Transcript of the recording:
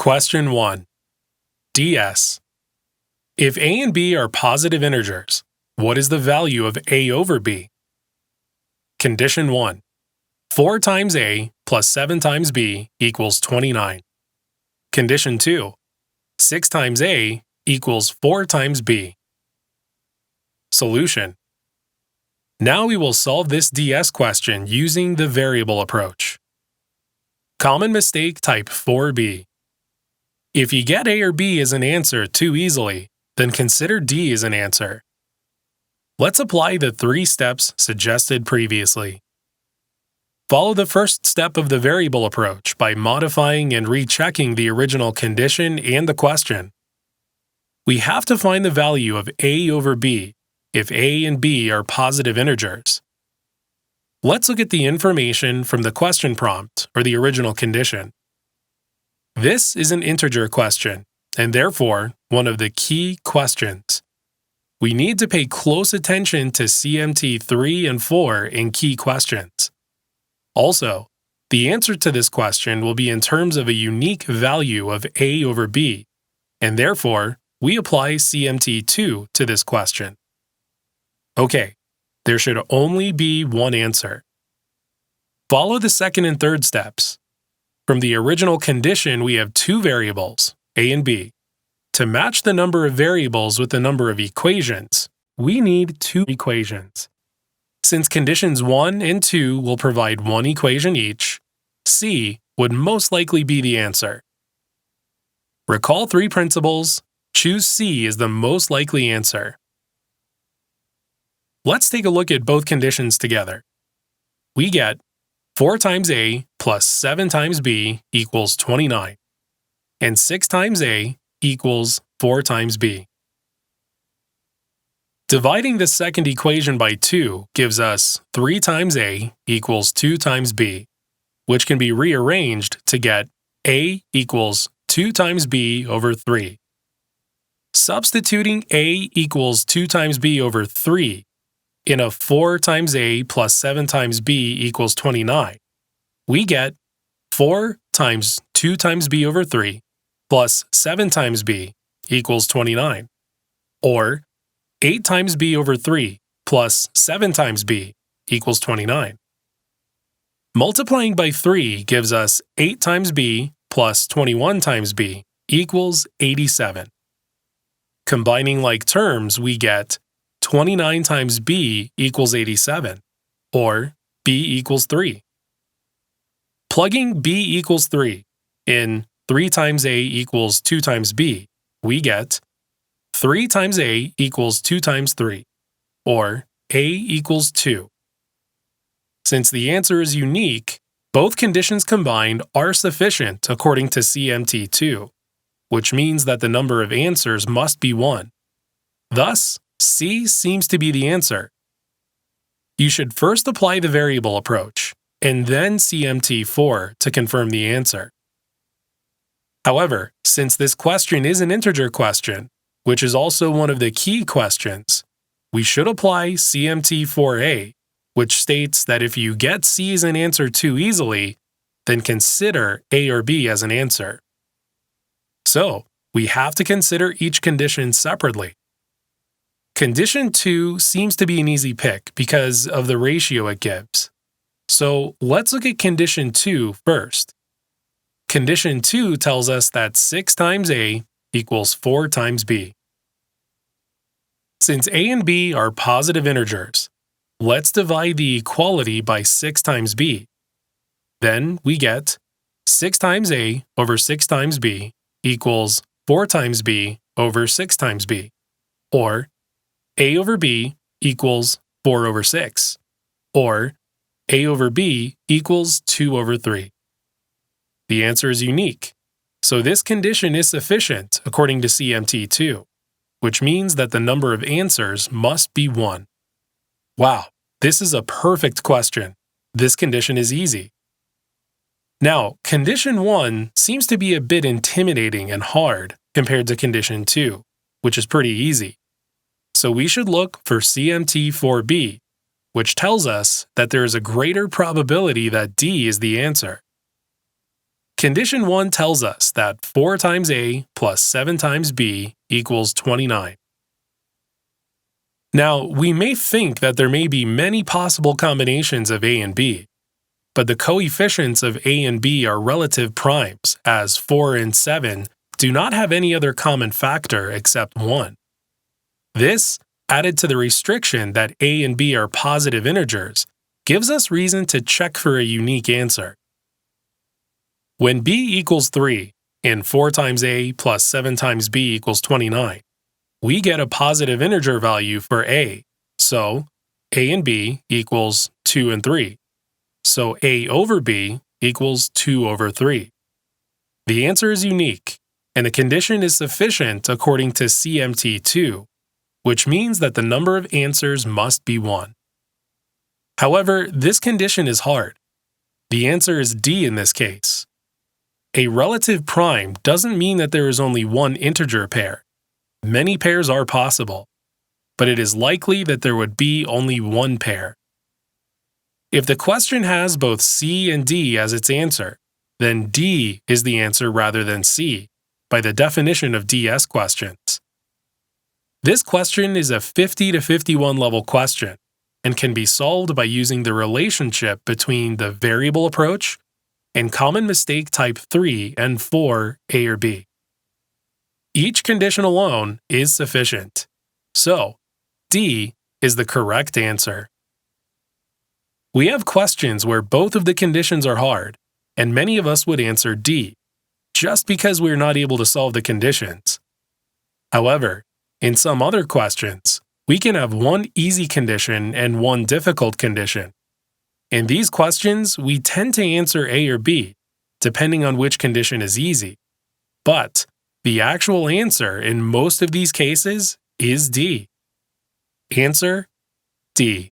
Question 1. DS. If a and b are positive integers, what is the value of a over b? Condition 1. 4 times a plus 7 times b equals 29. Condition 2. 6 times a equals 4 times b. Solution. Now we will solve this DS question using the variable approach. Common mistake type 4B. If you get A or B as an answer too easily, then consider D as an answer. Let's apply the 3 steps suggested previously. Follow the first step of the variable approach by modifying and rechecking the original condition and the question. We have to find the value of A over B if A and B are positive integers. Let's look at the information from the question prompt or the original condition. This is an integer question, and therefore one of the key questions. We need to pay close attention to CMT 3 and 4 in key questions. Also, the answer to this question will be in terms of a unique value of A over B, and therefore we apply CMT 2 to this question. Okay, there should only be one answer. Follow the second and third steps. From the original condition, we have 2 variables, a and b. To match the number of variables with the number of equations, we need 2 equations. Since conditions 1 and 2 will provide 1 equation each, C would most likely be the answer. Recall 3 principles, choose C as the most likely answer. Let's take a look at both conditions together. We get 4 times a plus 7 times b equals 29, and 6 times a equals 4 times b. Dividing the second equation by 2 gives us 3 times a equals 2 times b, which can be rearranged to get a equals 2 times b over 3. Substituting a equals 2 times b over 3 in a 4 times a plus 7 times b equals 29, we get 4 times 2 times b over 3 plus 7 times b equals 29, or 8 times b over 3 plus 7 times b equals 29. Multiplying by 3 gives us 8 times b plus 21 times b equals 87. Combining like terms, we get 29 times b equals 87, or b equals 3. Plugging b equals 3 in 3 times a equals 2 times b, we get 3 times a equals 2 times 3, or a equals 2. Since the answer is unique, both conditions combined are sufficient according to CMT2, which means that the number of answers must be 1. Thus, C seems to be the answer. You should first apply the variable approach, and then CMT4 to confirm the answer. However, since this question is an integer question, which is also one of the key questions, we should apply CMT4A, which states that if you get C as an answer too easily, then consider A or B as an answer. So, we have to consider each condition separately. Condition 2 seems to be an easy pick because of the ratio it gives. So let's look at condition 2 first. Condition 2 tells us that 6 times a equals 4 times b. Since a and b are positive integers, let's divide the equality by 6 times b. Then we get 6 times a over 6 times b equals 4 times b over 6 times b, or a over b equals 4 over 6, or a over b equals 2 over 3. The answer is unique, so this condition is sufficient according to CMT2, which means that the number of answers must be 1. Wow, this is a perfect question. This condition is easy. Now, condition 1 seems to be a bit intimidating and hard compared to condition 2, which is pretty easy. So we should look for CMT4B, which tells us that there is a greater probability that D is the answer. Condition 1 tells us that 4 times A plus 7 times B equals 29. Now, we may think that there may be many possible combinations of A and B, but the coefficients of A and B are relative primes, as 4 and 7 do not have any other common factor except 1. This, added to the restriction that A and B are positive integers, gives us reason to check for a unique answer. When B equals 3 and 4 times A plus 7 times B equals 29, we get a positive integer value for A, so A and B equals 2 and 3. So A over B equals 2 over 3. The answer is unique, and the condition is sufficient according to CMT2, which means that the number of answers must be 1. However, this condition is hard. The answer is D in this case. A relative prime doesn't mean that there is only one integer pair. Many pairs are possible, but it is likely that there would be only one pair. If the question has both C and D as its answer, then D is the answer rather than C, by the definition of DS questions. This question is a 50 to 51 level question and can be solved by using the relationship between the variable approach and common mistake type 3 and 4 A or B. Each condition alone is sufficient, so D is the correct answer. We have questions where both of the conditions are hard, and many of us would answer D, just because we are not able to solve the conditions. However, in some other questions, we can have one easy condition and one difficult condition. In these questions, we tend to answer A or B, depending on which condition is easy. But the actual answer in most of these cases is D. Answer: D.